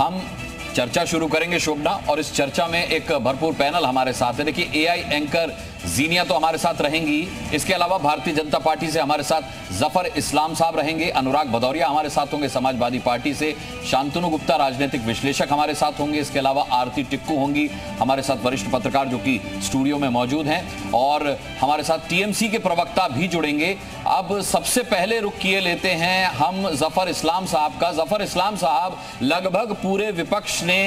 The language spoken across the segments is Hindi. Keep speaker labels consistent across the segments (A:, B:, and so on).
A: हम चर्चा शुरू करेंगे शोभना, और इस चर्चा में एक भरपूर पैनल हमारे साथ है। देखिए, एआई एंकर जीनिया तो हमारे साथ रहेंगी, इसके अलावा भारतीय जनता पार्टी से हमारे साथ जफर इस्लाम साहब रहेंगे, अनुराग भदौरिया हमारे साथ होंगे समाजवादी पार्टी से, शांतनु गुप्ता राजनीतिक विश्लेषक हमारे साथ होंगे, इसके अलावा आरती टिक्कू होंगी हमारे साथ, वरिष्ठ पत्रकार जो कि स्टूडियो में मौजूद हैं, और हमारे साथ टीएमसी के प्रवक्ता भी जुड़ेंगे। अब सबसे पहले रुख किए लेते हैं हम जफर इस्लाम साहब का। जफर इस्लाम साहब, लगभग पूरे विपक्ष ने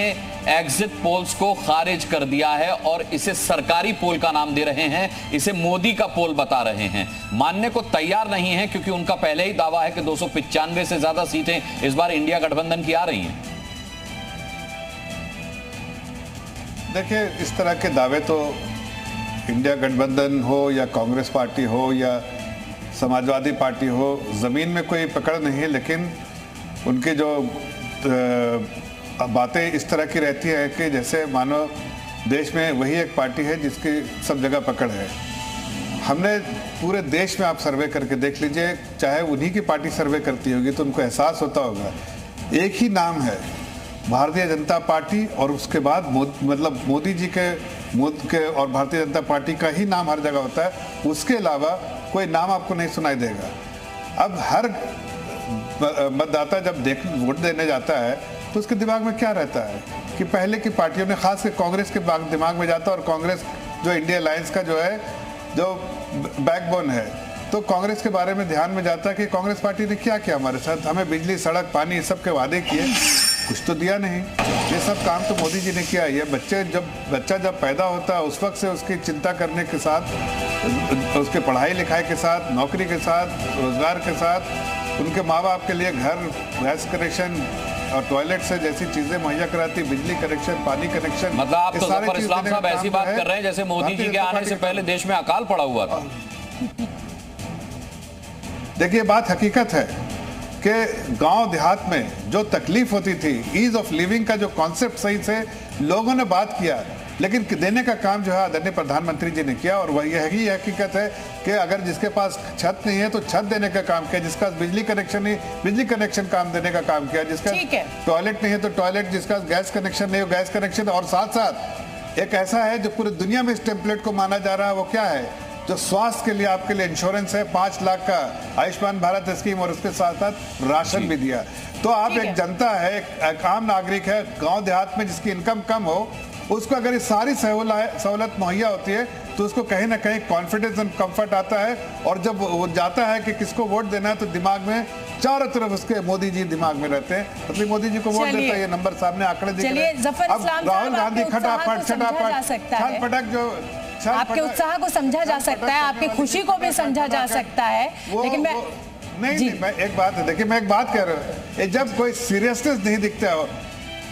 A: एग्जिट पोल्स को खारिज कर दिया है और इसे सरकारी पोल का नाम दे रहे हैं, इसे मोदी का पोल बता रहे हैं, मानने को तैयार नहीं है, क्योंकि उनका पहले ही दावा है कि 295 से ज्यादा सीटें इस बार इंडिया गठबंधन की आ रही हैं।
B: देखिए, इस तरह के दावे तो इंडिया गठबंधन हो या कांग्रेस पार्टी हो या समाजवादी पार्टी हो, जमीन में कोई पकड़ नहीं है, लेकिन उनकी जो बातें इस तरह की रहती है कि जैसे मानो देश में वही एक पार्टी है जिसकी सब जगह पकड़ है। हमने पूरे देश में आप सर्वे करके देख लीजिए, चाहे उन्हीं की पार्टी सर्वे करती होगी तो उनको एहसास होता होगा, एक ही नाम है भारतीय जनता पार्टी, और उसके बाद मतलब मोदी जी के और भारतीय जनता पार्टी का ही नाम हर जगह होता है, उसके अलावा कोई नाम आपको नहीं सुनाई देगा। अब हर मतदाता जब वोट देने जाता है तो उसके दिमाग में क्या रहता है कि पहले की पार्टियों ने, खास कर कांग्रेस के दिमाग में जाता है, और कांग्रेस जो इंडिया अलायंस का जो है, जो बैकबोन है, तो कांग्रेस के बारे में ध्यान में जाता है कि कांग्रेस पार्टी ने क्या किया हमारे साथ, हमें बिजली, सड़क, पानी, सब के वादे किए, कुछ तो दिया नहीं। ये सब काम तो मोदी जी ने किया। ये बच्चा जब पैदा होता है उस वक्त से उसकी चिंता करने के साथ, उसके पढ़ाई लिखाई के साथ, नौकरी के साथ, रोजगार के साथ, उनके माँ बाप के लिए घर, गैस कनेक्शन और टॉयलेट से जैसी चीजें मुहैया कराती, बिजली कनेक्शन, पानी कनेक्शन।
A: मतलब आप तो जफर इस्लाम साहब ऐसी बात कर रहे हैं जैसे मोदी जी के आने से पहले देश में अकाल पड़ा हुआ था।
B: देखिए, बात हकीकत है कि गांव देहात में जो तकलीफ होती थी, ईज ऑफ लिविंग का जो कॉन्सेप्ट सही से लोगों ने बात किया, लेकिन देने का काम जो है आदरणीय प्रधानमंत्री जी ने किया। और वह यही हकीकत है कि अगर जिसके पास छत नहीं है तो छत देने का काम किया, जिसका बिजली कनेक्शन नहीं, बिजली कनेक्शन काम देने का काम किया, जिसका टॉयलेट नहीं है तो टॉयलेट, जिसका गैस कनेक्शन नहीं हो गैस कनेक्शन। और साथ साथ एक ऐसा है जो पूरी दुनिया में इस टेम्पलेट को माना जा रहा है, वो क्या है, जो स्वास्थ्य के लिए आपके लिए इंश्योरेंस है, 5 लाख का आयुष्मान भारत स्कीम, और उसके साथ साथ राशन भी दिया। तो आप एक जनता है, एक आम नागरिक है गांव देहात में जिसकी इनकम कम हो, उसको अगर ये सारी सहूलत मुहैया होती है तो उसको कहीं ना कहीं कॉन्फिडेंस एंड कंफर्ट आता है। और जब वो जाता है कि किसको वोट देना है तो दिमाग में चारों तरफ उसके मोदी जी दिमाग में रहते हैं, मतलब मोदी जी को वोट देता है। ये नंबर सामने आंकड़े दिख रहे हैं।
C: अब
B: राहुल गांधी खटापट छटपट जो
C: आपके उत्साह को समझा जा सकता है, आपकी खुशी को भी समझा जा सकता है, लेकिन
B: मैं एक बात है, देखिए मैं एक बात कह रहा हूँ, जब कोई सीरियसनेस नहीं दिखता हो,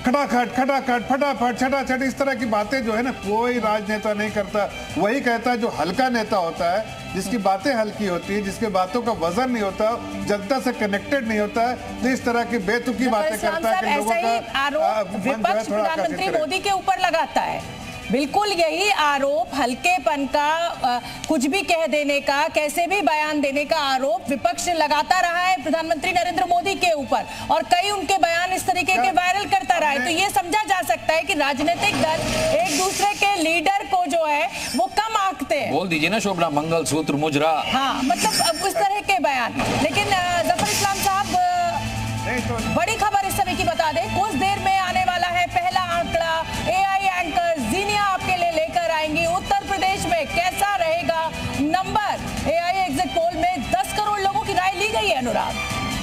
B: खटाखट फटाफट छटाछट, इस तरह की बातें जो है ना, कोई राजनेता नहीं करता। वही कहता है जो हल्का नेता होता है, जिसकी बातें हल्की होती है, जिसके बातों का वजन नहीं होता, जनता से कनेक्टेड नहीं होता है, तो इस तरह की बेतुकी बातें करता है कि लोगों का
C: आरोप विपक्ष प्रधानमंत्री मोदी के ऊपर लगाता है। बिल्कुल यही आरोप, हल्केपन का, कुछ भी कह देने का, कैसे भी बयान देने का आरोप विपक्ष लगाता रहा है प्रधानमंत्री नरेंद्र मोदी के ऊपर, और कई उनके बयान इस तरीके के वायरल करता रहा है। तो ये समझा जा सकता है कि राजनीतिक दल एक दूसरे के लीडर को जो है वो कम आंकते हैं।
A: बोल दीजिए ना शोभना, मंगलसूत्र मुजरा,
C: हाँ, मतलब उस तरह के बयान। लेकिन जफर इस्लाम साहब, बड़ी खबर इस समय की बता दें, कुछ देर में आने वाला है पहला आंकड़ा। एआई एंकर जीनिया आपके लिए लेकर आएंगी उत्तर प्रदेश में कैसा रहेगा नंबर। एआई एग्जिट पोल में 10 करोड़ लोगों की राय ली गई है। अनुराग,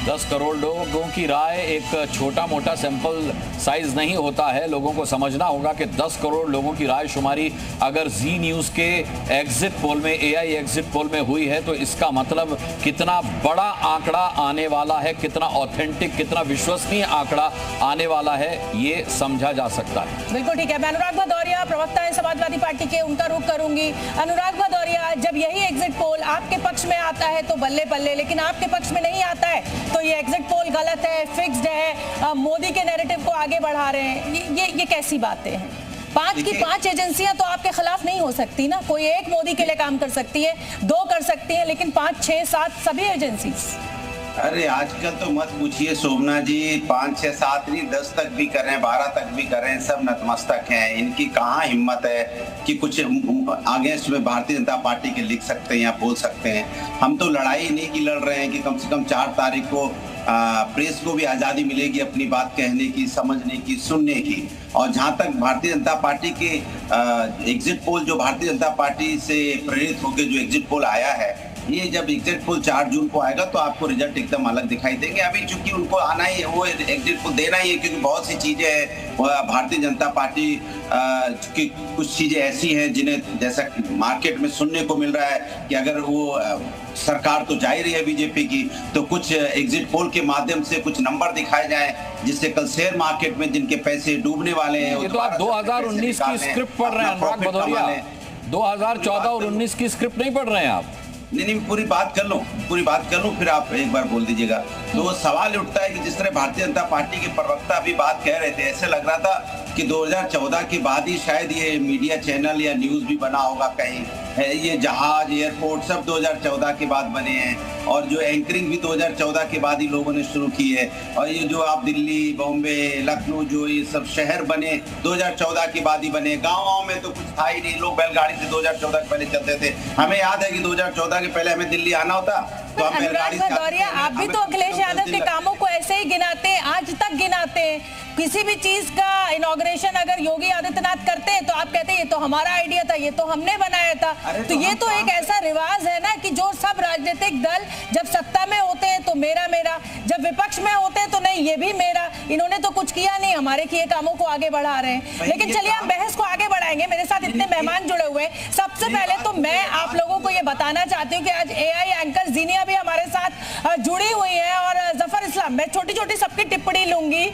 A: 10 करोड़ लोगों की राय एक छोटा मोटा सैंपल साइज नहीं होता है। लोगों को समझना होगा कि 10 करोड़ लोगों की राय शुमारी अगर जी न्यूज़ के एग्जिट पोल में, एआई एग्जिट पोल में हुई है, तो इसका मतलब कितना बड़ा आंकड़ा आने वाला है, कितना ऑथेंटिक, कितना विश्वसनीय आंकड़ा आने वाला है, ये समझा जा सकता है।
C: बिल्कुल ठीक है। मैं अनुराग भदौरिया, प्रवक्ता है समाजवादी पार्टी के, उनका रुख करूंगी। अनुराग भदौरिया, जब यही एग्जिट पोल आपके पक्ष में आता है तो बल्ले बल्ले, लेकिन आपके पक्ष में नहीं आता है तो ये एग्जिट पोल गलत है, फिक्स्ड है, मोदी के नैरेटिव को आगे बढ़ा रहे हैं, ये कैसी बातें हैं? 5 की 5 एजेंसियां तो आपके खिलाफ नहीं हो सकती ना। कोई एक मोदी के लिए काम कर सकती है, 2 कर सकती है, लेकिन 5, 6, 7 सभी एजेंसी।
D: अरे आजकल तो मत पूछिए शोभना जी, 5, 6, 7 नहीं 10 तक भी कर रहे हैं, 12 तक भी कर रहे हैं, सब नतमस्तक हैं। इनकी कहाँ हिम्मत है कि कुछ अगेंस्ट में भारतीय जनता पार्टी के लिख सकते हैं या बोल सकते हैं। हम तो लड़ाई नहीं की लड़ रहे हैं कि कम से कम 4 तारीख को प्रेस को भी आज़ादी मिलेगी अपनी बात कहने की, समझने की, सुनने की। और जहाँ तक भारतीय जनता पार्टी के एग्जिट पोल, जो भारतीय जनता पार्टी से प्रेरित होकर जो एग्जिट पोल आया है, ये जब एग्जिट पोल 4 जून को आएगा तो आपको रिजल्ट एकदम अलग दिखाई देंगे। अभी चूंकि उनको आना ही है, वो एग्जिट पोल देना ही है, क्योंकि बहुत सी चीजें हैं भारतीय जनता पार्टी की, कुछ चीजें ऐसी हैं जिन्हें जैसा मार्केट में सुनने को मिल रहा है कि अगर वो सरकार तो जा ही रही है बीजेपी की, तो कुछ एग्जिट पोल के माध्यम से कुछ नंबर दिखाए जाएं जिससे कल शेयर मार्केट में जिनके पैसे डूबने वाले हैं।
A: ये तो आप 2019 की स्क्रिप्ट पढ़ रहे हैं अनुराग भदौरिया, 2014 और 19 की स्क्रिप्ट नहीं पढ़ रहे हैं आप।
D: नहीं, पूरी बात कर लूं फिर आप एक बार बोल दीजिएगा। तो सवाल उठता है कि जिस तरह भारतीय जनता पार्टी के प्रवक्ता अभी बात कह रहे थे, ऐसे लग रहा था कि 2014 के बाद ही शायद ये मीडिया चैनल या न्यूज भी बना होगा कहीं। ये जहाज, एयरपोर्ट सब 2014 के बाद बने हैं, और जो एंकरिंग भी 2014 के बाद ही लोगों ने शुरू की है। और ये जो आप दिल्ली, बॉम्बे, लखनऊ, जो ये सब शहर बने 2014 के बाद ही बने। गाँव में तो कुछ था ही नहीं, लोग बैलगाड़ी से 2014 के पहले चलते थे। हमें याद है कि 2014 के पहले हमें दिल्ली आना होता तो हम
C: अनुराग भदौरिया, आप भी तो अखिलेश यादव के कामों को ऐसे ही गिनाते हैं, आज तक गिनाते हैं। किसी भी चीज का इनॉग्रेशन अगर योगी आदित्यनाथ करते हैं तो आप कहते हैं ये तो हमारा आइडिया था, ये तो हमने बनाया था। तो ये तो एक ऐसा रिवाज है ना कि जो सब राजनीतिक दल जब सत्ता में होते हैं तो मेरा मेरा, जब विपक्ष में होते हैं तो नहीं ये भी मेरा। इन्होंने तो कुछ किया नहीं, हमारे किए कामों को आगे बढ़ा रहे हैं। लेकिन चलिए हम बहस को आगे बढ़ाएंगे। मेरे साथ इतने मेहमान जुड़े हुए हैं। सबसे पहले तो मैं आप लोगों को ये बताना चाहती हूँ कि आज एआई एंकर जीनिया भी हमारे साथ जुड़ी हुई है और जफर इस्लाम। मैं छोटी छोटी सबकी टिप्पणी लूंगी।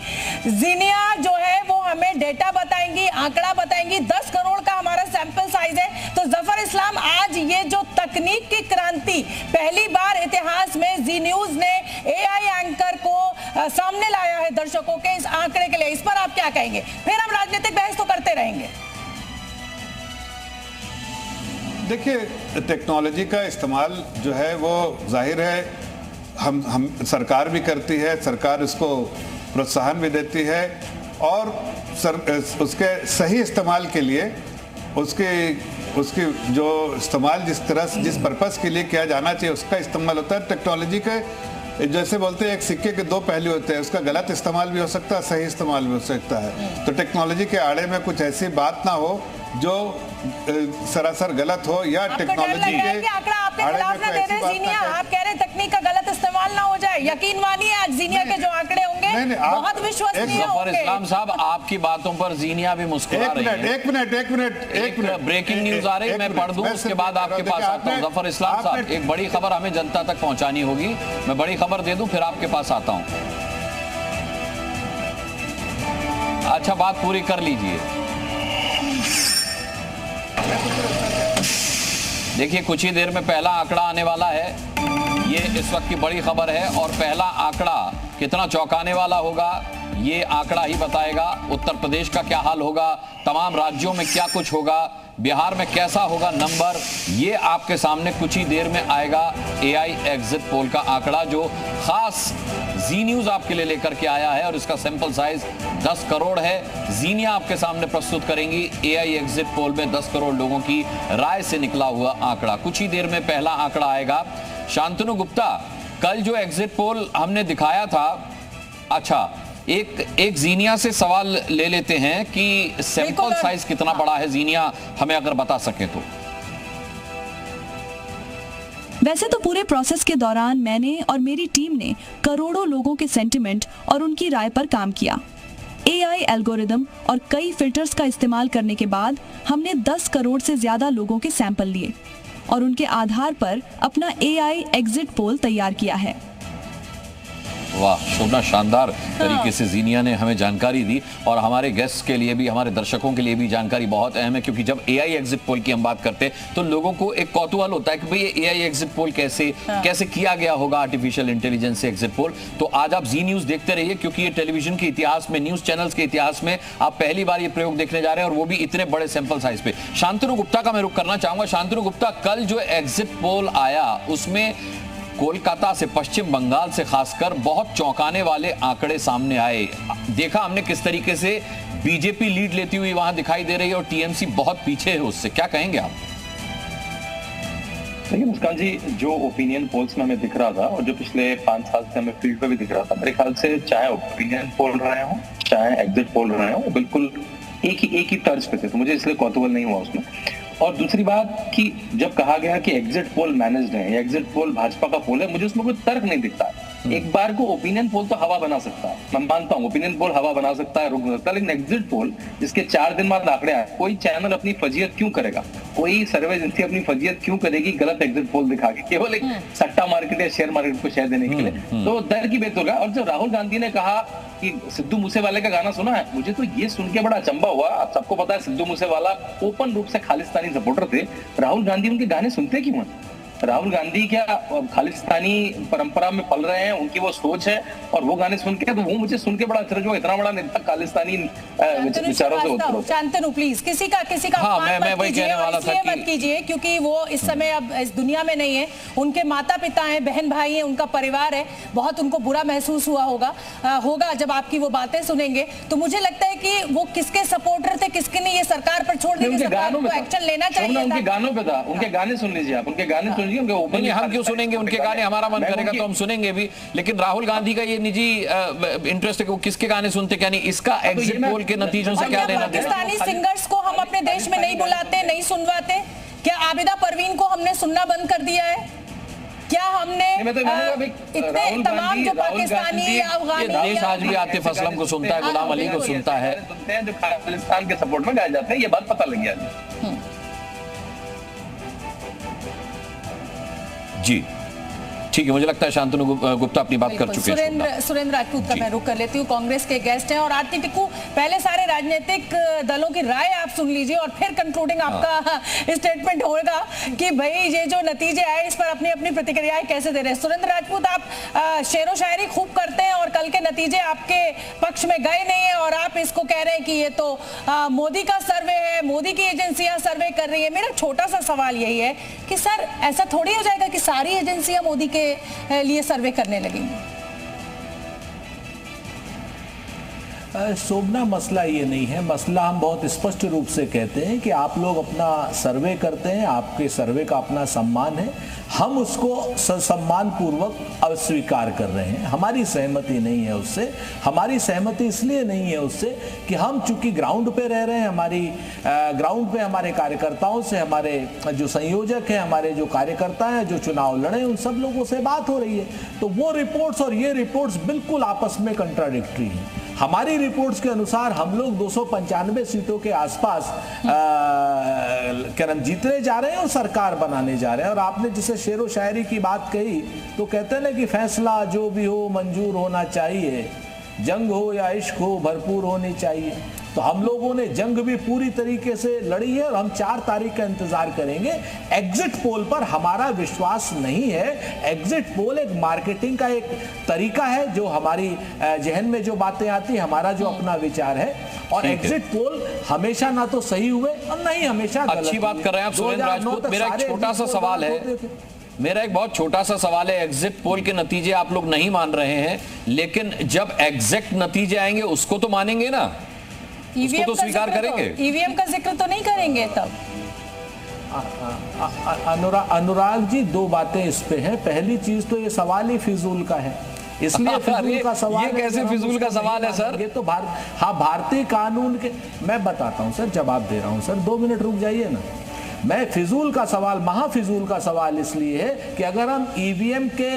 C: जीनिया जो है वो हमें डेटा बताएंगी, आंकड़ा बताएंगी। 10 करोड़ का हमारा सैंपल साइज है। तो जफर इस्लाम, आज ये जो तकनीक की क्रांति पहली बार इतिहास में जी न्यूज ने एआई एंकर को सामने लाया है दर्शकों के इस आंकड़े के लिए, इस पर आप क्या कहेंगे? फिर हम राजनीतिक बहस तो करते रहेंगे।
B: देखिए, टेक्नोलॉजी का इस्तेमाल जो है वो जाहिर है हम सरकार भी करती है, सरकार इसको प्रोत्साहन भी देती है, और उसके सही इस्तेमाल के लिए उसकी जो इस्तेमाल जिस तरह से जिस पर्पस के लिए किया जाना चाहिए उसका इस्तेमाल होता है। टेक्नोलॉजी के जैसे बोलते हैं एक सिक्के के 2 पहलू होते हैं, उसका गलत इस्तेमाल भी हो सकता है, सही इस्तेमाल भी हो सकता है। तो टेक्नोलॉजी के आड़े में कुछ ऐसी बात ना हो जो सरासर गलत हो, या टेक्नोलॉजी के
C: आंकड़ा आपके खिलाफ ना दे दे जीनिया। आप कह रहे हैं तकनीक का गलत इस्तेमाल ना हो जाए। यकीन मानिए आज जीनिया के जो आंकड़े होंगे बहुत विश्वसनीय होंगे।
A: जफर इस्लाम साहब, आपकी बातों पर जीनिया भी मुस्कुरा रही है।
B: एक मिनट
A: ब्रेकिंग न्यूज आ रही है, मैं पढ़ दूं, उसके बाद आपके पास आता हूं। जफर इस्लाम साहब, एक बड़ी खबर हमें जनता तक पहुंचानी होगी। मैं बड़ी खबर दे दूं फिर आपके पास आता हूं। अच्छा, बात पूरी कर लीजिए। देखिए, कुछ ही देर में पहला आंकड़ा आने वाला है। ये इस वक्त की बड़ी खबर है, और पहला आंकड़ा कितना चौंकाने वाला होगा ये आंकड़ा ही बताएगा। उत्तर प्रदेश का क्या हाल होगा, तमाम राज्यों में क्या कुछ होगा, बिहार में कैसा होगा नंबर, ये आपके सामने कुछ ही देर में आएगा। एआई एग्जिट पोल का आंकड़ा जो खास जी न्यूज आपके लिए लेकर के आया है, और इसका सैंपल साइज 10 करोड़ है। जीनिया आपके सामने प्रस्तुत करेंगी एआई एग्जिट पोल में 10 करोड़ लोगों की राय से निकला हुआ आंकड़ा। कुछ ही देर में पहला आंकड़ा आएगा। शांतनु गुप्ता, कल जो एग्जिट पोल हमने दिखाया था, अच्छा एक जीनिया से सवाल ले लेते हैं कि सैंपल साइज कितना बड़ा है, जीनिया हमें अगर बता सके तो।
E: वैसे तो पूरे प्रोसेस के दौरान मैंने और मेरी टीम ने करोड़ों लोगों के सेंटिमेंट और उनकी राय पर काम किया। एआई एल्गोरिदम और कई फिल्टर्स का इस्तेमाल करने के बाद हमने 10 करोड़ से ज्यादा लोगों के सैंपल लिए और उनके आधार पर अपना एआई एग्जिट पोल तैयार किया है।
A: वाह शोभना, शानदार तरीके से जीनिया ने हमें जानकारी दी, और हमारे गेस्ट के लिए भी, हमारे दर्शकों के लिए भी जानकारी बहुत अहम है, क्योंकि जब एआई एग्जिट पोल की हम बात करते हैं तो लोगों को एक कौतूहल होता है कि भाई ये एआई एग्जिट पोल कैसे किया गया होगा, आर्टिफिशियल इंटेलिजेंस से एग्जिट पोल। तो आज आप जी न्यूज देखते रहिए, क्योंकि ये टेलीविजन के इतिहास में, न्यूज चैनल्स के इतिहास में आप पहली बार ये प्रयोग देखने जा रहे हैं, और वो भी इतने बड़े सैंपल साइज पे। शांतनु गुप्ता का मैं रुख करना चाहूंगा। शांतनु गुप्ता, कल जो एग्जिट पोल आया उसमें कोलकाता से, पश्चिम बंगाल से खासकर बहुत चौंकाने वाले आंकड़े सामने आए। देखा हमने किस तरीके से बीजेपी लीड लेती हुई वहां दिखाई दे रही है और टीएमसी बहुत पीछे है उससे, क्या कहेंगे आप?
F: देखिए मुस्कान जी, जो ओपिनियन पोल्स में हमें दिख रहा था और जो पिछले 5 साल से हमें फील्ड पे भी दिख रहा था, मेरे ख्याल से चाहे ओपिनियन पोल रहे हो चाहे एग्जिट पोल रहे हो, बिल्कुल एक ही तर्ज पे थे, तो मुझे इसलिए कौतूहल नहीं हुआ उसमें। और दूसरी बात कि जब कहा गया कि एग्जिट पोल मैनेज्ड है या एग्जिट पोल भाजपा का पोल है, मुझे उसमें कोई तर्क नहीं दिखता। एक बार को ओपिनियन पोल तो हवा बना सकता है, मैं मानता हूँ ओपिनियन पोल हवा बना सकता है, रुक सकता है, लेकिन एग्जिट पोल जिसके 4 दिन बाद आंकड़े आए, कोई चैनल अपनी फजीयत क्यों करेगा, कोई सर्वे एजेंसी अपनी फजीयत क्यों करेगी गलत एग्जिट पोल दिखा के, केवल एक सट्टा मार्केट या शेयर मार्केट को शेयर देने के लिए? तो दर की बेत होगा। और जब राहुल गांधी ने कहा कि सिद्धू मूसेवाले का गाना सुना है, मुझे तो ये सुन के बड़ा अचंभा हुआ। आप सबको पता है सिद्धू मूसेवाला ओपन रूप से खालिस्तानी सपोर्टर थे, राहुल गांधी उनके गाने सुनते क्यों हैं? राहुल गांधी क्या खालिस्तानी परंपरा में पल रहे हैं, उनकी वो सोच है और वो गाने सुन के, तो वो मुझे सुन के बड़ा अचरज हुआ, इतना बड़ा नेता खालिस्तानी विचारों से होता है।
C: शांतनु प्लीज, किसी का
A: हाँ, मैं वही कहने वाला था कि
C: मत कीजिए, क्योंकि वो इस समय अब इस दुनिया में नहीं है, उनके माता पिता हैं, बहन भाई हैं, उनका परिवार है, बहुत उनको बुरा महसूस हुआ होगा जब आपकी वो बातें सुनेंगे। तो मुझे लगता है कि वो किसके सपोर्टर थे, किसके नहीं, ये सरकार पर छोड़ देंगे, सरकार को एक्शन लेना चाहिए।
F: उनके गानों पे था, उनके गाने सुन लीजिए आप, उनके गाने
A: नहीं, हम क्यों सुनेंगे उनके गाने, हमारा मन करेगा तो हम सुनेंगे भी, लेकिन राहुल गांधी का ये निजी इंटरेस्ट है कि वो किसके गाने सुनते, यानी इसका एग्जिट पोल के नतीजों से क्या लेना देना?
C: पाकिस्तानी सिंगर्स को हम अपने देश में नहीं बुलाते, नहीं सुनवाते क्या? आबिदा परवीन को हमने सुनना बंद कर दिया है क्या? हमने इतने तमाम जो पाकिस्तानी, अफगानी,
A: देश आज भी आतिफ असलम को सुनता है, गुलाम अली को सुनता है,
F: जो खालिस्तान के सपोर्ट में गाए जाते हैं, ये बात पता लग गया
A: जी। ठीक है, मुझे लगता है शांतनु गुप्ता अपनी बात कर चुके हैं।
C: सुरेंद्र राजपूत का मैं रुख कर लेती हूँ, कांग्रेस के गेस्ट हैं। और आरती टिक्कू, पहले सारे राजनीतिक दलों की राय आप सुन लीजिए और फिर कंक्लूडिंग आपका स्टेटमेंट होगा कि भाई ये जो नतीजे आए इस पर अपनी अपनी प्रतिक्रियाएं कैसे दे रहे हैं। सुरेंद्र राजपूत, आप शेरो शायरी खूब करते हैं और कल के नतीजे आपके पक्ष में गए नहीं है और आप इसको कह रहे हैं कि ये तो मोदी का सर्वे है, मोदी की एजेंसियां सर्वे कर रही है। मेरा छोटा सा सवाल यही है कि सर ऐसा थोड़ी हो जाएगा कि सारी एजेंसियां मोदी के लिए सर्वे करने लगेंगी?
G: शोभना, मसला ये नहीं है। मसला हम बहुत स्पष्ट रूप से कहते हैं कि आप लोग अपना सर्वे करते हैं, आपके सर्वे का अपना सम्मान है, हम उसको सम्मान पूर्वक अस्वीकार कर रहे हैं। हमारी सहमति नहीं है उससे। हमारी सहमति इसलिए नहीं है उससे कि हम चूंकि ग्राउंड पे रह रहे हैं, हमारी ग्राउंड पे हमारे कार्यकर्ताओं से, हमारे जो संयोजक हैं, हमारे जो कार्यकर्ता हैं जो चुनाव लड़े, उन सब लोगों से बात हो रही है। तो वो रिपोर्ट्स और ये रिपोर्ट्स बिल्कुल आपस में कंट्राडिक्टरी हैं। हमारी रिपोर्ट्स के अनुसार हम लोग 295 सीटों के आसपास जीतने जा रहे हैं और सरकार बनाने जा रहे हैं। और आपने जिसे शेरो शायरी की बात कही, तो कहते हैं ना कि फैसला जो भी हो मंजूर होना चाहिए, जंग हो या इश्क हो भरपूर होनी चाहिए। तो हम लोगों ने जंग भी पूरी तरीके से लड़ी है और हम 4 तारीख का इंतजार करेंगे। एग्जिट पोल पर हमारा विश्वास नहीं है। एग्जिट पोल एक मार्केटिंग का एक तरीका है, जो हमारी जहन में जो बातें आती है, हमारा जो अपना विचार है। और एग्जिट पोल हमेशा ना तो सही हुए और ना ही हमेशा गलत।
A: अच्छी बात कर रहे हैं आप सुरेंद्र राजपूत। मेरा एक छोटा सा सवाल है, मेरा एक बहुत छोटा सा सवाल है। एग्जिट पोल के नतीजे आप लोग नहीं मान रहे हैं, लेकिन जब एग्जैक्ट नतीजे आएंगे उसको तो मानेंगे ना, उसको तो स्वीकार करेंगे।
C: ईवीएम का जिक्र तो नहीं करेंगे तब?
G: अनुराग जी, 2 बातें इस पे हैं। पहली चीज तो ये सवाल ही फिजूल का है, इसलिए फिजूल का सवाल।
A: ये कैसे फिजूल का सवाल है सर?
G: ये तो भारतीय कानून के, मैं बताता हूं सर, जवाब दे रहा हूं सर, 2 मिनट रुक जाइए ना। मैं फिजूल का सवाल, महाफिजूल का सवाल इसलिए है कि अगर हम ईवीएम के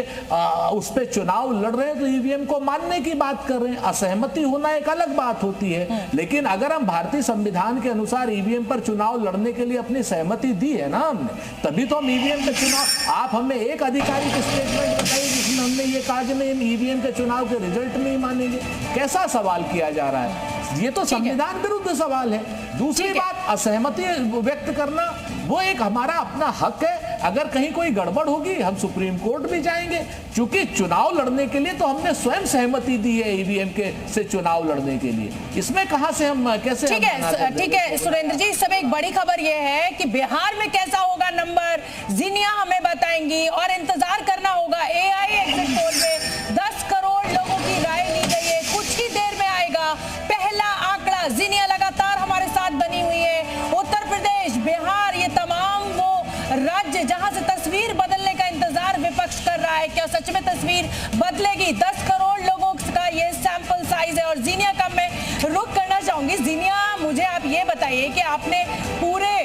G: उस पे चुनाव लड़ रहे हैं तो ईवीएम को मानने की बात कर रहे हैं। असहमति होना एक अलग बात होती है, लेकिन अगर हम भारतीय संविधान के अनुसार ईवीएम पर चुनाव लड़ने के लिए अपनी सहमति दी है ना हमने, तभी तो हम ईवीएम के चुनाव। आप हमें एक आधिकारिक स्टेटमेंट बताइए जिसमें हमने ये कहा कि हम ईवीएम के चुनाव के रिजल्ट नहीं मानेंगे। कैसा सवाल किया जा रहा है? ये तो संविधान विरुद्ध सवाल है। दूसरी बात, असहमति व्यक्त करना वो एक हमारा अपना हक है। अगर कहीं कोई गड़बड़ होगी हम सुप्रीम कोर्ट भी जाएंगे, क्योंकि चुनाव लड़ने के लिए तो हमने स्वयं सहमति दी है ईवीएम के से चुनाव लड़ने के लिए, इसमें कहां से हम कैसे।
C: ठीक है सुरेंद्र जी, इस समय एक बड़ी खबर यह है कि बिहार में कैसा होगा नंबर, जीनिया हमें बताएंगी और इंतजार करना होगा। एआई एग्जिट पोल में 10 करोड़ लोगों की राय ली गई है, कुछ ही देर में आएगा पहला आंकड़ा। जीनिया लगातार हमारे साथ बनी हुई है। उत्तर प्रदेश, बिहार, ये तमाम वो राज्य जहां से तस्वीर बदलने का इंतजार विपक्ष कर रहा है, क्या सच में तस्वीर बदलेगी? 10 करोड़ लोगों का ये सैंपल साइज है। और जीनिया का मैं रुख करना चाहूंगी। जीनिया, मुझे आप ये बताइए कि आपने पूरे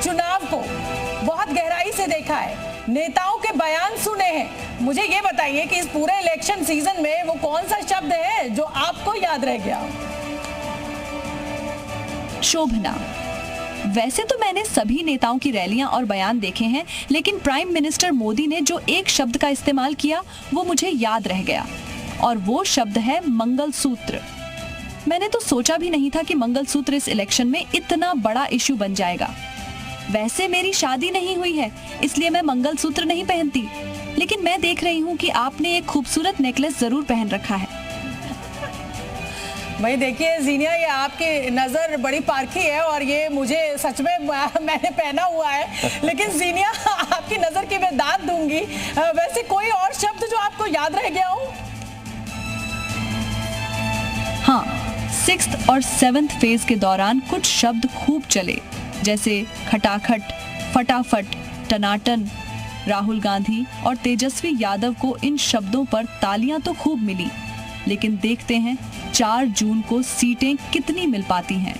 C: चुनाव को बहुत गहराई से देखा है, नेताओं के बयान सुने हैं, मुझे ये बताइए कि इस पूरे इलेक्शन सीजन में वो कौन सा शब्द है जो आपको याद रह गया?
E: शोभना। वैसे तो मैंने सभी नेताओं की रैलियां और बयान देखे हैं, लेकिन प्राइम मिनिस्टर मोदी ने जो एक शब्द का इस्तेमाल किया वो मुझे याद रह गया, और वो शब्द है मंगलसूत्र। मैंने तो सोचा भी नहीं था कि मंगलसूत्र इस इलेक्शन में इतना बड़ा इशू बन जाएगा। वैसे मेरी शादी नहीं हुई है, इसलिए मैं मंगलसूत्र नहीं पहनती, लेकिन मैं देख रही हूँ कि आपने एक खूबसूरत नेकलेस जरूर पहन रखा है।
C: भाई देखिए जीनिया, ये आपकी नजर बड़ी पारखी है और ये मुझे सच में मैंने पहना हुआ है, लेकिन जीनिया आपकी नजर की मैं दाद दूंगी। वैसे कोई और शब्द जो आपको याद रह गया हो?
E: हाँ, 6th और 7th फेज के दौरान कुछ शब्द खूब चले, जैसे खटाखट, फटाफट, टनाटन। राहुल गांधी और तेजस्वी यादव को इन शब्दों पर तालियां तो खूब मिली, लेकिन देखते हैं 4 जून को सीटें कितनी मिल पाती हैं।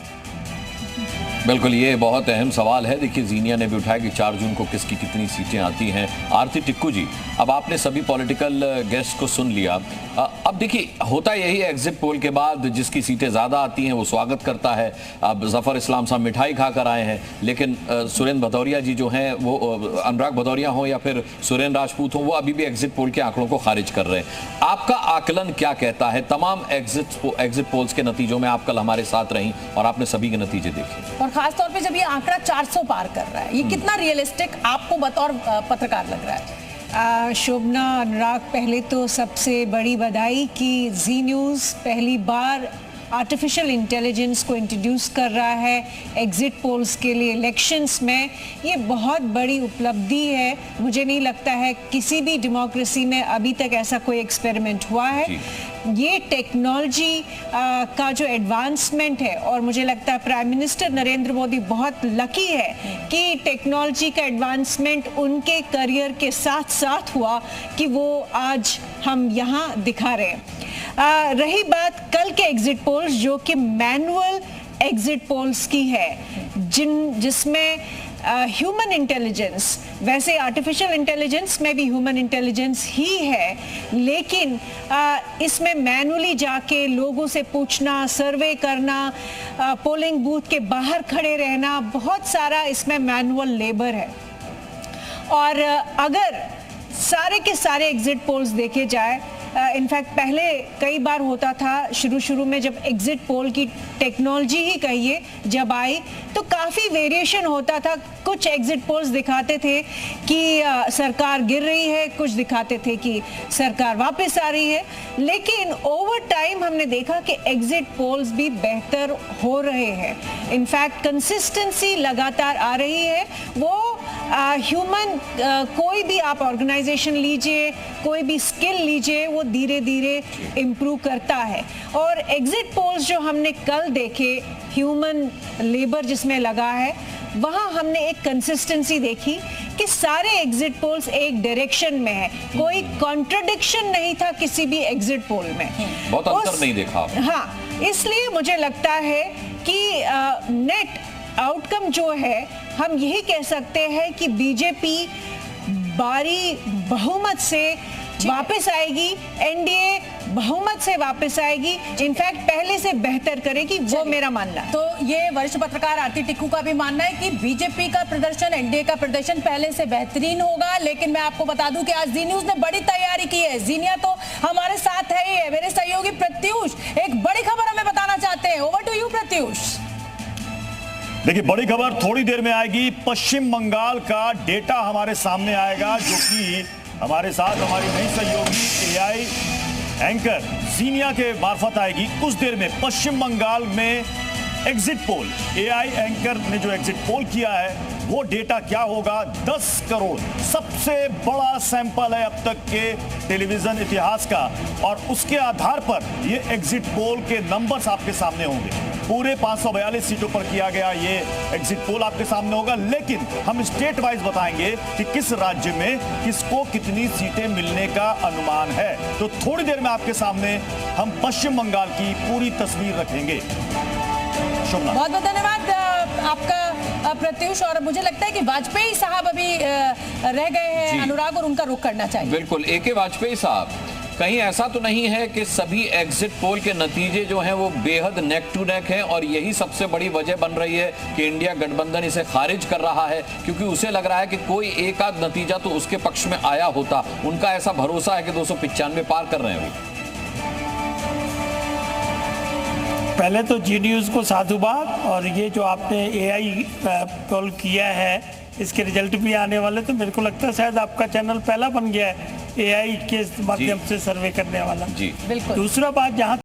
A: बिल्कुल, ये बहुत अहम सवाल है। देखिए, जीनिया ने भी उठाया कि 4 जून को किसकी कितनी सीटें आती हैं। आरती टिक्कू जी, अब आपने सभी पॉलिटिकल गेस्ट को सुन लिया। अब देखिए, होता यही है, एग्जिट पोल के बाद जिसकी सीटें ज़्यादा आती हैं वो स्वागत करता है। अब जफर इस्लाम साहब मिठाई खा कर आए हैं, लेकिन सुरेंद्र भदौरिया जी जो हैं, वो अनुराग भदौरिया हो या फिर सुरेंद्र राजपूत हो, वो अभी भी एग्जिट पोल के आंकड़ों को खारिज कर रहे हैं। आपका आकलन क्या कहता है? तमाम एग्जिट पोल्स के नतीजों में आप कल हमारे साथ रहीं और आपने सभी के नतीजे देखे,
C: और खास तौर पे जब ये आंकड़ा 400 पार कर रहा है, ये कितना रियलिस्टिक आपको बतौर पत्रकार लग रहा है?
H: शोभना, अनुराग, पहले तो सबसे बड़ी बधाई कि जी न्यूज़ पहली बार आर्टिफिशियल इंटेलिजेंस को इंट्रोड्यूस कर रहा है एग्जिट पोल्स के लिए इलेक्शंस में। ये बहुत बड़ी उपलब्धि है। मुझे नहीं लगता है किसी भी डेमोक्रेसी में अभी तक ऐसा कोई एक्सपेरिमेंट हुआ है। ये टेक्नोलॉजी का जो एडवांसमेंट है, और मुझे लगता है प्राइम मिनिस्टर नरेंद्र मोदी बहुत लकी है कि टेक्नोलॉजी का एडवांसमेंट उनके करियर के साथ साथ हुआ कि वो आज हम यहाँ दिखा रहे हैं। रही बात कल के एग्जिट पोल्स, जो कि मैनुअल एग्जिट पोल्स की है, जिसमें ह्यूमन इंटेलिजेंस, वैसे आर्टिफिशियल इंटेलिजेंस में भी ह्यूमन इंटेलिजेंस ही है, लेकिन इसमें मैनुअली जाके लोगों से पूछना, सर्वे करना, पोलिंग बूथ के बाहर खड़े रहना, बहुत सारा इसमें मैनुअल लेबर है। और अगर सारे के सारे एग्जिट पोल्स देखे जाए, इनफैक्ट पहले कई बार होता था, शुरू में जब एग्जिट पोल की टेक्नोलॉजी ही कहिए जब आई, तो काफ़ी वेरिएशन होता था। कुछ एग्जिट पोल्स दिखाते थे कि सरकार गिर रही है, कुछ दिखाते थे कि सरकार वापस आ रही है, लेकिन ओवर टाइम हमने देखा कि एग्जिट पोल्स भी बेहतर हो रहे हैं। इनफैक्ट कंसिस्टेंसी लगातार आ रही है। वो ह्यूमन कोई भी आप ऑर्गेनाइजेशन लीजिए, कोई भी स्किल लीजिए, वो धीरे धीरे इम्प्रूव करता है। और एग्जिट पोल्स जो हमने कल देखे, ह्यूमन लेबर जिसमें लगा है, वहाँ हमने एक कंसिस्टेंसी देखी कि सारे एग्जिट पोल्स एक डायरेक्शन में है, कोई कॉन्ट्रडिक्शन नहीं था किसी भी एग्जिट पोल में,
A: बहुत अंतर नहीं देखा।
H: हाँ, इसलिए मुझे लगता है कि नेट आउटकम जो है, हम यही कह सकते हैं कि बीजेपी भारी बहुमत से वापस आएगी, एनडीए बहुमत से वापस आएगी, इनफैक्ट पहले से बेहतर करेगी, वो मेरा मानना है।
C: तो ये वरिष्ठ पत्रकार आरती टिक्कू का भी मानना है कि बीजेपी का प्रदर्शन, एनडीए का प्रदर्शन पहले से बेहतरीन होगा। लेकिन मैं आपको बता दूं कि आज जी न्यूज़ ने बड़ी तैयारी की है। जीनिया तो हमारे साथ है ही है, मेरे सहयोगी प्रत्यूष एक बड़ी खबर हमें बताना चाहते हैं। Over to you Pratyush.
I: देखिए, बड़ी खबर थोड़ी देर में आएगी। पश्चिम बंगाल का डेटा हमारे सामने आएगा, जो कि हमारे साथ हमारी नई सहयोगी एआई एंकर जीनिया के मार्फत आएगी कुछ देर में। पश्चिम बंगाल में एग्जिट पोल, एआई एंकर ने जो एग्जिट पोल किया है वो डेटा क्या होगा? 10 करोड़, सबसे बड़ा सैंपल है अब तक के टेलीविजन इतिहास का, और उसके आधार पर ये एग्जिट पोल के नंबर्स आपके सामने होंगे। पूरे 542 सीटों पर किया गया ये एग्जिट पोल आपके सामने होगा, लेकिन हम स्टेट वाइज बताएंगे कि किस राज्य में किसको कितनी सीटें मिलने का अनुमान है। तो थोड़ी देर में आपके सामने हम पश्चिम बंगाल की पूरी तस्वीर रखेंगे।
C: बहुत बहुत धन्यवाद आपका प्रत्युष। और मुझे लगता है कि वाजपेयी साहब अभी रह गए हैं अनुराग, और उनका रुख करना चाहिए।
A: बिल्कुल, एके वाजपेयी साहब, कहीं ऐसा तो नहीं है कि सभी एग्जिट पोल के नतीजे जो हैं वो बेहद नेक टू नेक हैं और यही सबसे बड़ी वजह बन रही है कि इंडिया गठबंधन इसे खारिज कर रहा है, क्योंकि उसे लग रहा है कि कोई एक आध नतीजा तो उसके पक्ष में आया होता। उनका ऐसा भरोसा है कि 295 पार कर रहे हैं।
J: पहले तो जी न्यूज़ को साधुवाद, और ये जो आपने एआई पोल किया है इसके रिजल्ट भी आने वाले, तो मेरे को लगता है शायद आपका चैनल पहला बन गया है एआई के माध्यम से सर्वे करने वाला।
A: जी
C: बिल्कुल।
J: दूसरा बात, जहाँ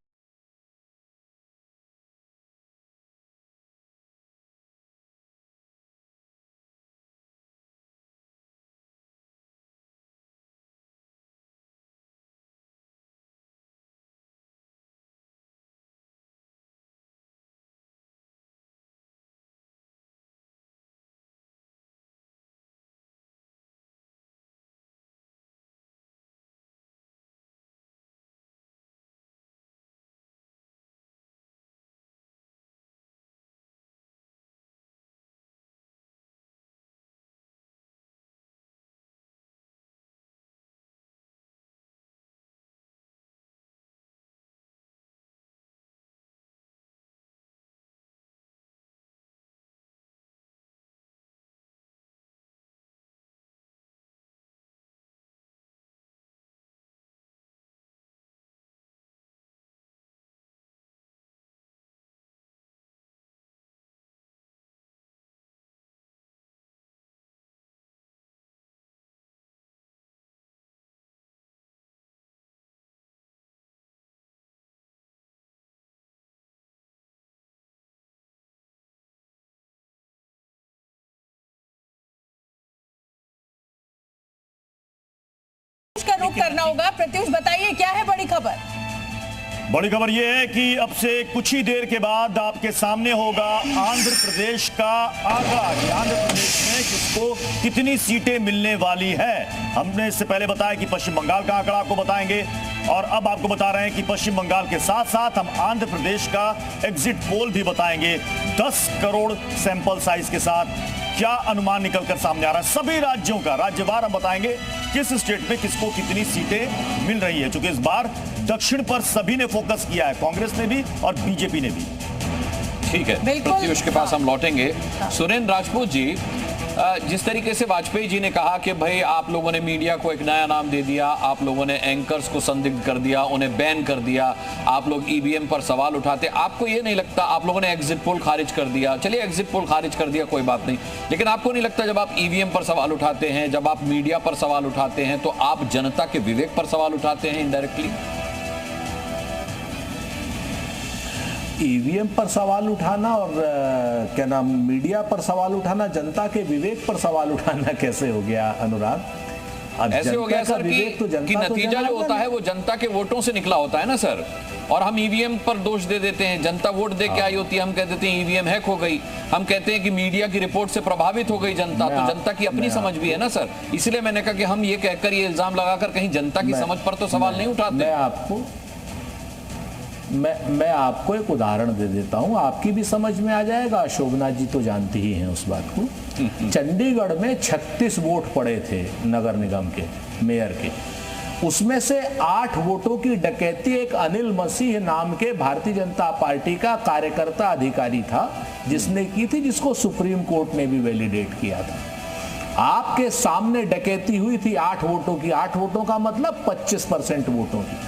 C: का रुख करना होगा। प्रत्युष बताइए क्या है बड़ी खबर?
I: बड़ी खबर यह है कि अब से कुछ ही देर के बाद आपके सामने होगा आंध्र प्रदेश का आंकड़ा कि आंध्र प्रदेश में किसको कितनी सीटें मिलने वाली है। हमने इससे पहले बताया कि पश्चिम बंगाल का आंकड़ा आपको बताएंगे, और अब आपको बता रहे हैं कि पश्चिम बंगाल के साथ साथ हम आंध्र प्रदेश का एग्जिट पोल भी बताएंगे। 10 करोड़ सैंपल साइज के साथ क्या अनुमान निकलकर सामने आ रहा है सभी राज्यों का। राज्यवार हम बताएंगे किस स्टेट में किसको कितनी सीटें मिल रही है, क्योंकि इस बार दक्षिण पर सभी ने फोकस किया है, कांग्रेस ने भी और बीजेपी ने भी।
A: ठीक है, प्रत्युष के पास हम लौटेंगे। सुरेंद्र राजपूत जी, जिस तरीके से वाजपेयी जी ने कहा कि भाई आप लोगों ने मीडिया को एक नया नाम दे दिया, आप लोगों ने एंकर्स को संदिग्ध कर दिया, उन्हें बैन कर दिया, आप लोग ईवीएम पर सवाल उठाते, आपको ये नहीं लगता, आप लोगों ने एग्जिट पोल खारिज कर दिया, चलिए एग्जिट पोल खारिज कर दिया कोई बात नहीं, लेकिन आपको नहीं लगता जब आप ईवीएम पर सवाल उठाते हैं, जब आप मीडिया पर सवाल उठाते हैं, तो आप जनता के विवेक पर सवाल उठाते हैं इनडायरेक्टली?
G: ईवीएम पर सवाल उठाना और क्या नाम मीडिया पर सवाल उठाना, जनता के विवेक पर सवाल उठाना कैसे हो गया अनुराग?
A: ऐसे हो गया सर कि नतीजा जो होता है वो जनता के वोटों से निकला होता है ना सर, और हम ईवीएम पर दोष दे देते हैं। जनता वोट दे के आई होती है, हम कह देते हैं ईवीएम हैक हो गई, हम कहते हैं कि मीडिया की रिपोर्ट से प्रभावित हो गई जनता, तो जनता की अपनी समझ भी है ना सर। इसलिए मैंने कहा कि हम ये कहकर ये इल्जाम लगाकर कहीं जनता की समझ पर तो सवाल नहीं उठाते।
G: मैं आपको एक उदाहरण दे देता हूं, आपकी भी समझ में आ जाएगा। शोभना जी तो जानती ही हैं उस बात को। चंडीगढ़ में 36 वोट पड़े थे नगर निगम के मेयर के, उसमें से 8 वोटों की डकैती एक अनिल मसीह नाम के भारतीय जनता पार्टी का कार्यकर्ता अधिकारी था जिसने की थी, जिसको सुप्रीम कोर्ट ने भी वैलिडेट किया था। आपके सामने डकैती हुई थी 8 वोटों की। 8 वोटों का मतलब 25% वोटों की।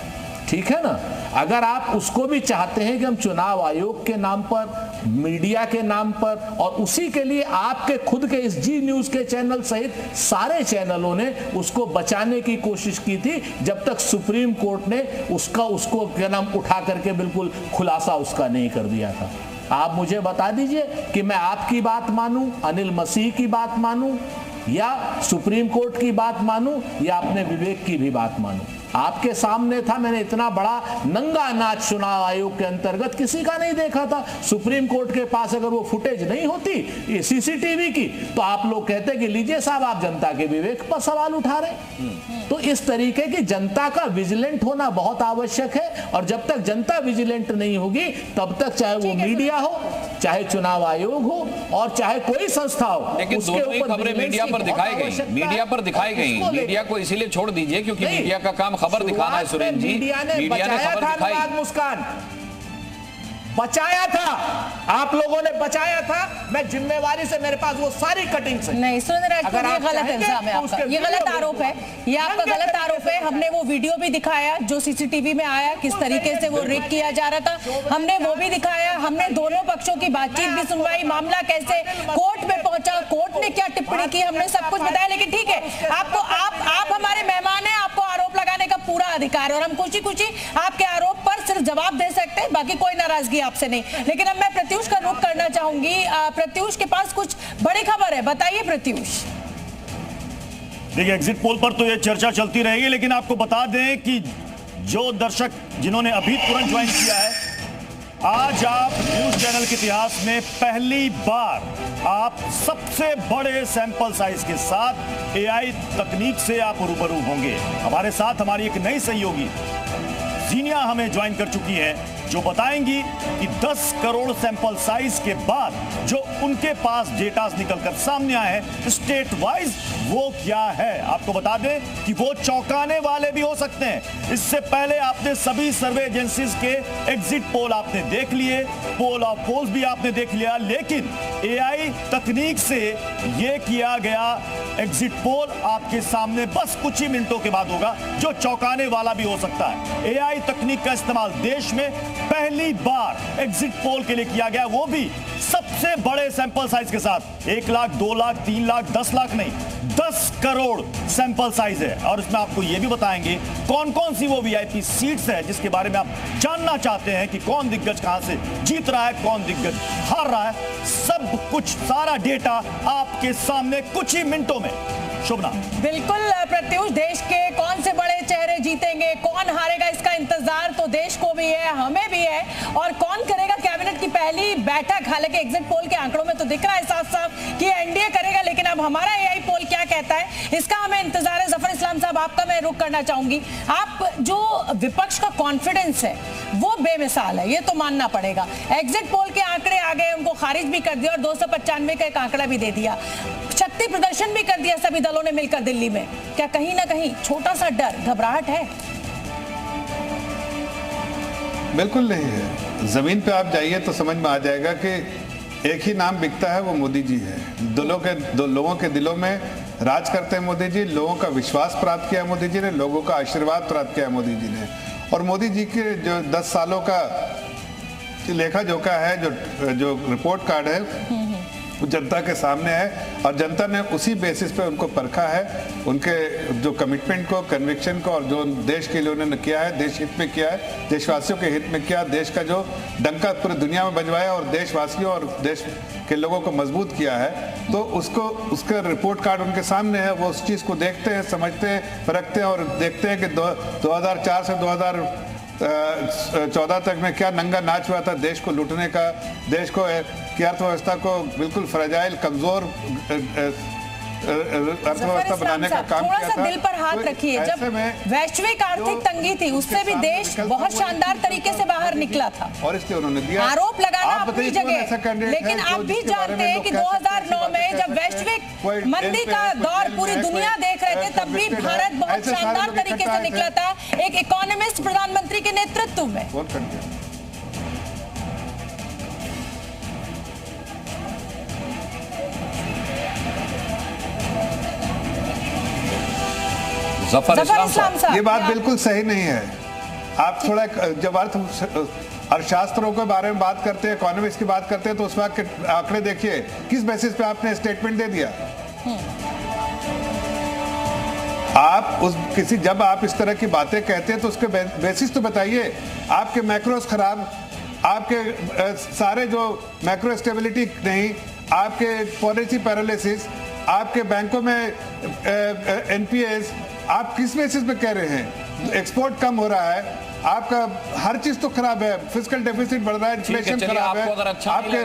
G: ठीक है ना। अगर आप उसको भी चाहते हैं कि हम चुनाव आयोग के नाम पर, मीडिया के नाम पर, और उसी के लिए आपके खुद के इस जी न्यूज के चैनल सहित सारे चैनलों ने उसको बचाने की कोशिश की थी, जब तक सुप्रीम कोर्ट ने उसको क्या नाम उठा करके बिल्कुल खुलासा उसका नहीं कर दिया था। आप मुझे बता दीजिए कि मैं आपकी बात मानूं, अनिल मसीह की बात मानूं, या सुप्रीम कोर्ट की बात मानूं, या अपने विवेक की भी बात मानूं। आपके सामने था, मैंने इतना बड़ा नंगा नाच चुनाव आयोग के अंतर्गत किसी का नहीं देखा था। सुप्रीम कोर्ट के पास अगर वो फुटेज नहीं होती सीसीटीवी की, तो आप लोग कहते कि लीजिए साहब, आप जनता के विवेक पर सवाल उठा रहे। तो इस तरीके की जनता का विजिलेंट होना बहुत आवश्यक है, और जब तक जनता विजिलेंट नहीं होगी तब तक चाहे वो मीडिया हो, चाहे चुनाव आयोग हो, और चाहे कोई संस्था हो,
A: लेकिन दोनों ही खबरें मीडिया पर दिखाई गई, मीडिया को इसीलिए छोड़ दीजिए क्योंकि मीडिया का काम खबर दिखाना है। सुरेंद्र जी, मीडिया ने खबर दिखाई,
G: मुस्कान बचाया था, आप लोगों ने बचाया था। मैं जिम्मेवारी से, मेरे पास वो सारी कटिंग से
C: नहीं। सुरेंद्र, ये गलत इल्जाम है आपका, ये गलत आरोप है, ये आपका गलत आरोप है। हमने वो वीडियो भी दिखाया जो सीसीटीवी में आया, किस तरीके से वो रिग किया जा रहा था, हमने वो भी दिखाया। हमने दोनों पक्षों की बातचीत भी सुनवाई, मामला कैसे कोर्ट में पहुंचा, कोर्ट ने क्या टिप्पणी की, हमने सब कुछ बताया। लेकिन ठीक है, आपको आप हमारे मेहमान हैं, आपको आरोप लगाने का पूरा अधिकार है, और हम खुशी खुशी आपके आरोप पर सिर्फ जवाब दे सकते हैं, बाकी कोई नाराजगी आपसे नहीं। लेकिन अब मैं प्रत्यूष का रुख करना चाहूंगी। प्रत्यूष के पास कुछ बड़ी खबर है, बताइए प्रत्यूष।
I: देखिए, एग्जिट पोल पर तो ये चर्चा चलती रहेगी, लेकिन आपको बता दें कि जो दर्शक जिन्होंने अभी तुरंत ज्वाइन किया है, आज आप न्यूज चैनल के इतिहास में पहली बार आप सबसे बड़े सैंपल साइज के साथ एआई तकनीक से आप रूबरू होंगे। हमारे साथ हमारी एक नई सहयोगी जीनिया हमें ज्वाइन कर चुकी है, जो बताएंगी कि 10 करोड़ सैंपल साइज के बाद जो उनके पास डेटा निकलकर सामने आए हैं स्टेट वाइज, वो क्या है। आपको बता दें कि वो चौंकाने वाले भी हो सकते हैं। इससे पहले आपने सभी सर्वे एजेंसीज के एग्जिट पोल आपने देख लिए, पोल ऑफ पोल्स भी आपने देख लिया, लेकिन एआई तकनीक से ये किया गया एग्जिट पोल आपके सामने बस कुछ ही मिनटों के बाद होगा, जो चौंकाने वाला भी हो सकता है। एआई तकनीक का इस्तेमाल देश में पहली बार एग्जिट पोल के लिए किया गया, वो भी सबसे बड़े सैंपल साइज के साथ। 1 लाख, 2 लाख, 3 लाख, 10 लाख नहीं, 10 करोड़ सैंपल साइज है। और इसमें आपको यह भी बताएंगे कौन कौन सी वो वीआईपी सीट्स है जिसके बारे में आप जानना चाहते हैं कि कौन दिग्गज कहां से जीत रहा है, कौन दिग्गज हार रहा है। सब कुछ, सारा डेटा आपके सामने कुछ ही मिनटों में। शुभना।
C: बिल्कुल प्रत्युष, देश के कौन से बड़े चेहरे जीतेंगे, कौन हारेगा, इसका इंतजार तो देश को भी है, हमें भी है, और कौन करेगा कैबिनेट की पहली बैठक। हालांकि एग्जिट पोल के आंकड़ों में तो दिख रहा है साफ साफ कि एनडीए करेगा, लेकिन अब हमारा एआई पोल क्या कहता है, इसका हमें इंतजार है। जफर इस्लाम साहब, आपका मैं रुख करना चाहूंगी। आप जो विपक्ष का कॉन्फिडेंस है वो बेमिसाल है, ये तो मानना पड़ेगा। एग्जिट पोल के आंकड़े आ गए, उनको खारिज भी कर दिया और 295 का एक आंकड़ा भी दे दिया, शक्ति प्रदर्शन भी कर दिया सभी दलों ने मिलकर दिल्ली में। क्या कहीं ना कहीं छोटा सा डर, घबराहट है?
B: बिल्कुल नहीं है। जमीन पे आप जाइए तो समझ में आ जाएगा कि एक ही नाम बिकता है, वो मोदी जी है। लोगों के दिलों में राज करते हैं मोदी जी, लोगों का विश्वास प्राप्त किया मोदी जी ने, लोगों का आशीर्वाद प्राप्त किया मोदी जी ने। और मोदी जी के जो 10 सालों का लेखा जोखा है, जो रिपोर्ट कार्ड है, जनता के सामने है, और जनता ने उसी बेसिस पे उनको परखा है, उनके जो कमिटमेंट को, कन्विक्शन को, और जो देश के लिए उन्होंने किया है, देश हित में किया है, देशवासियों के हित में किया, देश का जो डंका पूरी दुनिया में बजवाया और देशवासियों और देश के लोगों को मजबूत किया है, तो उसका रिपोर्ट कार्ड उनके सामने है। वो उस चीज़ को देखते हैं, समझते हैं, परखते हैं और देखते हैं कि 2004 से 2014 तक में क्या नंगा नाच हुआ था देश को लूटने का, देश को की अर्थव्यवस्था को बिल्कुल फ्रेजाइल, कमजोर अर्थव्यवस्था बनाने का काम किया था।
C: थोड़ा सा दिल पर हाथ रखिए, जब वैश्विक आर्थिक तंगी थी उससे भी देश बहुत शानदार तरीके से बाहर निकला था,
B: और इसलिए उन्होंने दिया।
C: आरोप लगाना अपनी जगह, लेकिन आप भी जानते हैं कि 2009 में जब वैश्विक मंदी का दौर पूरी दुनिया देख रहे थे, तब भी भारत बहुत शानदार तरीके से निकला था, एक इकोनॉमिस्ट प्रधानमंत्री के नेतृत्व में।
B: जफर इस्लाम साहब, ये बात बिल्कुल सही नहीं है। आप थोड़ा जब अर्थशास्त्रों के बारे में बात करते हैं, इकोनॉमिक्स की बात करते हैं, तो उस वक्त आंकड़े देखिए, किस बेसिस पे आपने स्टेटमेंट दे दिया। आप जब आप इस तरह की बातें कहते हैं तो उसके बेसिस तो बताइए। आपके मैक्रोस खराब, आपके सारे जो मैक्रो स्टेबिलिटी नहीं, आपके पॉलिसी पैरालिसिस, आपके बैंकों में एनपीएस, आप किस बेसिस पे कह रहे हैं? एक्सपोर्ट कम हो रहा है, आपका हर चीज तो खराब है, फिजिकल डेफिसिट बढ़ रहा है, इन्फ्लेशन खराब है, आपके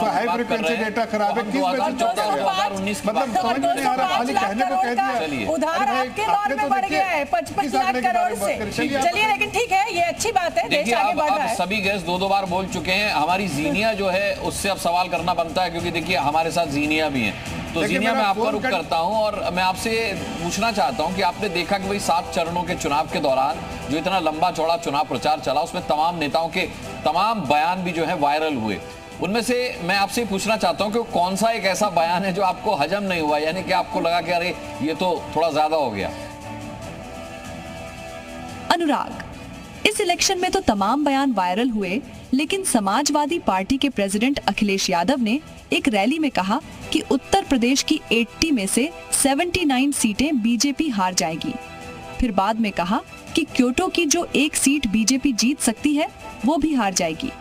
B: हाई फ्रीक्वेंसी डेटा खराब है, किस बेसिस पे? मतलब समझ में नहीं आ रहा, खाली कहने को कह दिया।
C: उधार आपके दौर में बढ़ गया है 55 लाख करोड़ से। चलिए, लेकिन ठीक है, ये अच्छी बात है, देश आगे बढ़ रहा है।
A: सभी गेस्ट दो बार बोल चुके हैं, हमारी जीनिया जो है उससे अब सवाल करना बनता है, क्योंकि देखिए हमारे साथ जीनिया भी हैं। तो जीनिया, मैं आपका रुख करता हूं और मैं आपसे पूछना चाहता हूं कि आपने देखा कि भाई 7 चरणों के चुनाव के दौरान जो इतना लंबा चौड़ा चुनाव प्रचार चला, उसमें तमाम नेताओं के तमाम बयान भी जो है वायरल हुए। उनमें से मैं आपसे पूछना चाहता हूं कि कौन सा एक ऐसा बयान है जो आपको हजम नहीं हुआ, यानी कि आपको लगा कि अरे ये तो थोड़ा ज्यादा हो गया?
E: अनुराग, इस इलेक्शन में तो तमाम बयान वायरल हुए, लेकिन समाजवादी पार्टी के प्रेसिडेंट अखिलेश यादव ने एक रैली में कहा कि उत्तर प्रदेश की 80 में से 79 सीटें बीजेपी हार जाएगी। फिर बाद में कहा कि क्योटो की जो एक सीट बीजेपी जीत सकती है वो भी हार जाएगी।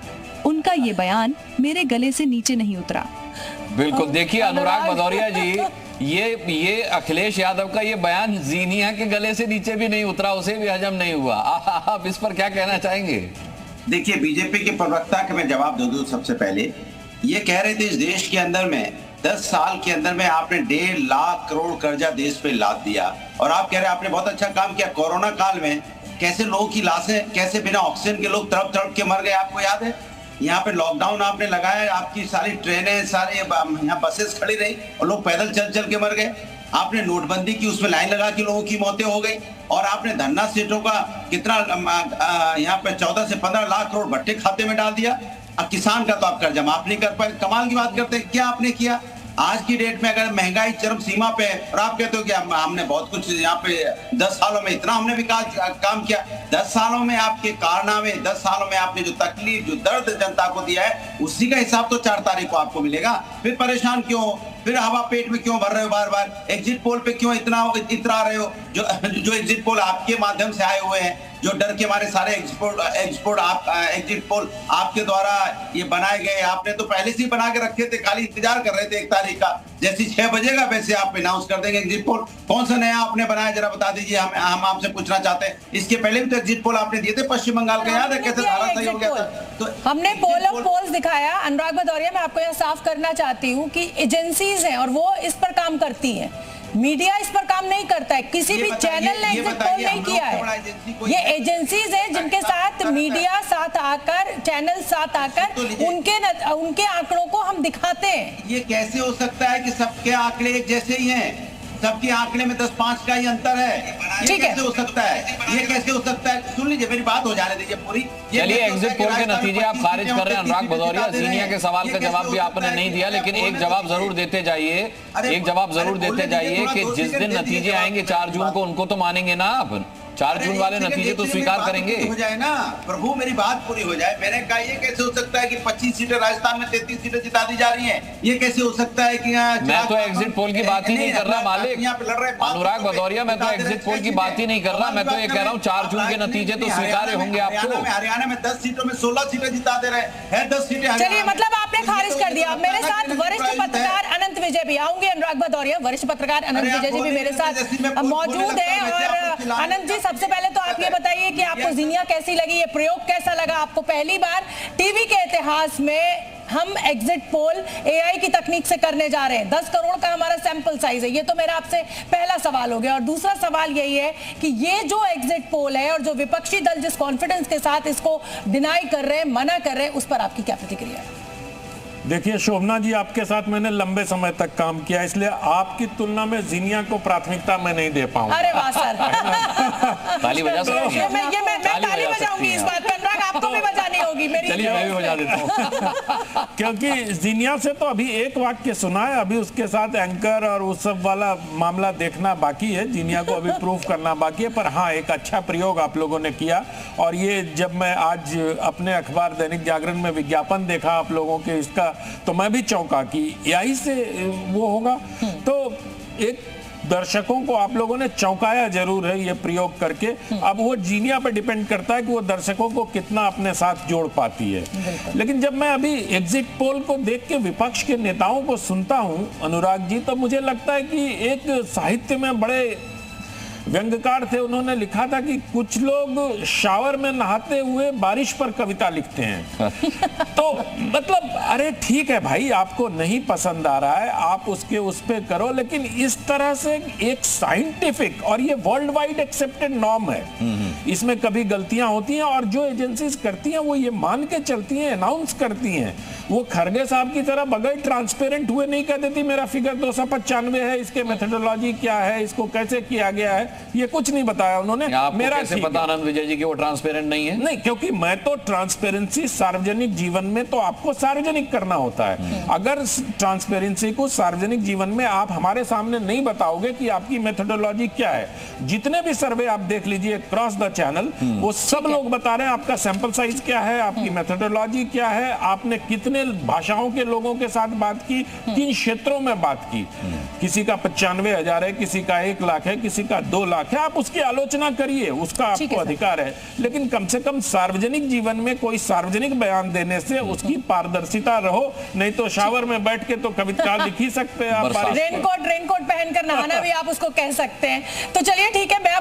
E: उनका ये बयान मेरे गले से नीचे नहीं उतरा।
A: बिल्कुल, देखिए अनुराग भदौरिया जी, ये अखिलेश यादव का ये बयान जीनिया के गले से नीचे भी नहीं उतरा, उसे भी हजम नहीं हुआ। आप इस पर क्या कहना चाहेंगे?
D: देखिए, बीजेपी के प्रवक्ता के मैं जवाब दे दूं। सबसे पहले ये कह रहे थे इस देश के अंदर में 10 साल के अंदर में आपने 1.5 लाख करोड़ कर्जा देश पे लाद दिया, और आप कह रहे हैं आपने बहुत अच्छा काम किया। कोरोना काल में कैसे लोगों की लाशें, कैसे बिना ऑक्सीजन के लोग तड़प तड़प के मर गए, आपको याद है? यहाँ पे लॉकडाउन आपने लगाया, आपकी सारी ट्रेनें, सारे यहाँ बसेस खड़ी रही और लोग पैदल चल चल के मर गए। आपने नोटबंदी की, उसमें लाइन लगा के लोगों की मौतें हो गई। और आपने धरना सेठों का कितना यहाँ पे 14 से 15 लाख करोड़ भट्टे खाते में डाल दिया। अब किसान का तो आप कर्जा माफ नहीं कर पाए। कमाल की बात करते हैं, क्या आपने किया? आज की डेट में अगर महंगाई चरम सीमा पे है और आप कहते हो कि हमने बहुत कुछ यहाँ पे 10 सालों में इतना हमने विकास काम किया। 10 सालों में आपके कारनामे, 10 सालों में आपने जो तकलीफ, जो दर्द जनता को दिया है, उसी का हिसाब तो 4 तारीख को आपको मिलेगा। फिर परेशान क्यों हो? फिर हवा पेट में क्यों भर रहे हो? बार बार एग्जिट पोल पे क्यों इतरा रहे हो? जो एग्जिट पोल आपके माध्यम से आए हुए हैं, जो डर के हमारे सारे एग्जिट पोल आपके द्वारा ये बनाए गए, आपने तो पहले से ही बना के रखे थे, खाली इंतजार कर रहे थे 1 तारीख का। जैसे 6 बजेगा वैसे आप अनाउंस कर देंगे एग्जिट पोल। कौन सा नया आपने बनाया, जरा बता दीजिए, हम आपसे पूछना चाहते हैं। इसके पहले भी तो एग्जिट पोल आपने दिए थे, पश्चिम बंगाल का याद है कैसे धारा सही हो गया था?
C: तो हमने पोल ऑफ पोल्स दिखाया। अनुराग भदौरिया, मैं आपको यहाँ साफ करना चाहती हूँ कि एजेंसीज हैं और वो इस पर काम करती हैं, मीडिया इस पर काम नहीं करता है। किसी भी चैनल ने एग्जिट पोल नहीं किया है। ये एजेंसीज हैं जिनके साथ मीडिया साथ आकर, चैनल साथ आकर उनके आंकड़ों को हम दिखाते हैं।
D: ये कैसे हो सकता है कि सबके आंकड़े एक जैसे ही हैं? सबके आंकड़े में 10-5 का ही अंतर है। ये कैसे हो सकता है? ये कैसे हो सकता है? सुन लीजिए, मेरी बात हो जाने दीजिए पूरी।
A: चलिए, एग्जिट पोल के नतीजे आप खारिज कर रहे हैं। अनुराग भदौरिया, जीनिया के सवाल का जवाब भी आपने नहीं दिया, लेकिन एक जवाब जरूर देते जाइए, एक जवाब जरूर देते जाइए कि जिस दिन नतीजे आएंगे 4 जून को, उनको तो मानेंगे ना आप? 4 जून वाले नतीजे तो स्वीकार करेंगे।
D: हो जाए ना प्रभु, मेरी बात पूरी हो जाए। मैंने कहा ये कैसे हो सकता है कि 25 सीटें राजस्थान में 33 सीटें जिता दी जा रही हैं? ये कैसे हो सकता है कि
A: मैं तो एग्जिट पोल की बात ही नहीं कर रहा मालिक। अनुराग भदौरिया, मैं तो एग्जिट पोल की बात ही नहीं कर रहा। मैं तो ये कह रहा हूँ 4 जून के नतीजे तो स्वीकार्य होंगे आपको।
D: हरियाणा में 10 सीटों में 16 सीटें जिता दे रहे हैं, 10 सीटें।
C: चलिए, मतलब आपने खारिज कर दिया। मेरे साथ वरिष्ठ पत्रकार अनंत विजय भी आऊंगे। अनुराग भदौरिया, वरिष्ठ पत्रकार अनंत विजय जी भी मेरे साथ मौजूद है। और अनंत जी, सबसे पहले तो आप ये बताइए कि आपको जीनिया कैसी लगी, ये प्रयोग कैसा लगा आपको? पहली बार टीवी के इतिहास में हम एग्जिट पोल एआई की तकनीक से करने जा रहे हैं। 10 करोड़ का हमारा सैंपल साइज है। ये तो मेरा आपसे पहला सवाल हो गया। और दूसरा सवाल यही है कि ये जो एग्जिट पोल है और जो विपक्षी दल जिस कॉन्फिडेंस के साथ इसको डिनाई कर रहे हैं, मना कर रहे हैं, उस पर आपकी क्या प्रतिक्रिया है?
G: देखिए शोभना जी, आपके साथ मैंने लंबे समय तक काम किया, इसलिए आपकी तुलना में जीनिया को प्राथमिकता मैं नहीं दे पाऊंगा।
C: अरे वाह सर,
A: ताली बजा सकती हैं।
C: मैं ताली बजाऊंगी इस बात पर। अनुराग, आपको भी बजानी होगी मेरी।
A: चलिए मैं भी बजा देता हूँ।
G: क्योंकि जीनिया से तो अभी एक वाक्य सुना है, अभी उसके साथ एंकर और उस सब वाला मामला देखना बाकी है, जीनिया को अभी प्रूफ करना बाकी है। पर हाँ, एक अच्छा प्रयोग आप लोगों ने किया। और ये जब मैं आज अपने अखबार दैनिक जागरण में विज्ञापन देखा आप लोगों के इसका, तो मैं भी चौंका कि एआई से वो होगा। तो एक दर्शकों को आप लोगों ने चौंकाया जरूर है ये प्रयोग करके। अब वो जीनिया पे डिपेंड करता है कि वो दर्शकों को कितना अपने साथ जोड़ पाती है। लेकिन जब मैं अभी एग्जिट पोल को देख के विपक्ष के नेताओं को सुनता हूं अनुराग जी, तो मुझे लगता है कि एक साहित्य में बड़े व्यंग्यकार थे, उन्होंने लिखा था कि कुछ लोग शावर में नहाते हुए बारिश पर कविता लिखते हैं। तो मतलब अरे ठीक है भाई, आपको नहीं पसंद आ रहा है, आप उसके उस पे करो, लेकिन इस तरह से एक साइंटिफिक, और ये वर्ल्ड वाइड एक्सेप्टेड नॉर्म है, इसमें कभी गलतियां होती हैं और जो एजेंसीज करती हैं वो ये मान के चलती हैं, अनाउंस करती हैं। वो खरगे साहब की तरह बगैर ट्रांसपेरेंट हुए नहीं कह देती मेरा फिगर 295 है, इसके मेथोडोलॉजी क्या है, इसको कैसे किया गया है, ये कुछ नहीं बताया उन्होंने।
A: मेरा कैसे पता आनंद विजय जी कि वो ट्रांसपेरेंट नहीं है?
G: नहीं, क्योंकि मैं तो ट्रांसपेरेंसी सार्वजनिक जीवन में तो आपको सार्वजनिक करना होता है। अगर ट्रांसपेरेंसी को सार्वजनिक जीवन में आप हमारे सामने नहीं बताओगे कि आपकी मेथोडोलॉजी क्या है, जितने भी सर्वे आप देख लीजिए क्रॉस द चैनल, वो सब लोग बता रहे हैं आपका सैंपल साइज क्या है, आपकी मेथोडोलॉजी क्या है, आपने कितने भाषाओं के लोगों के साथ बात की, किन क्षेत्रों में बात की। किसी का 95,000 है, किसी का 1 लाख है, किसी का 2 लाख है, आप उसकी आलोचना करिए, उसका आपको अधिकार है। लेकिन कम से कम सार्वजनिक जीवन में कोई सार्वजनिक बयान देने से उसकी पारदर्शिता रहो, नहीं तो शावर में बैठ के तो कविता लिख ही सकते हैं आप।
C: रेनकोट पहनकर नहाना भी आप उसको कह सकते हैं। तो चलिए ठीक है, मैं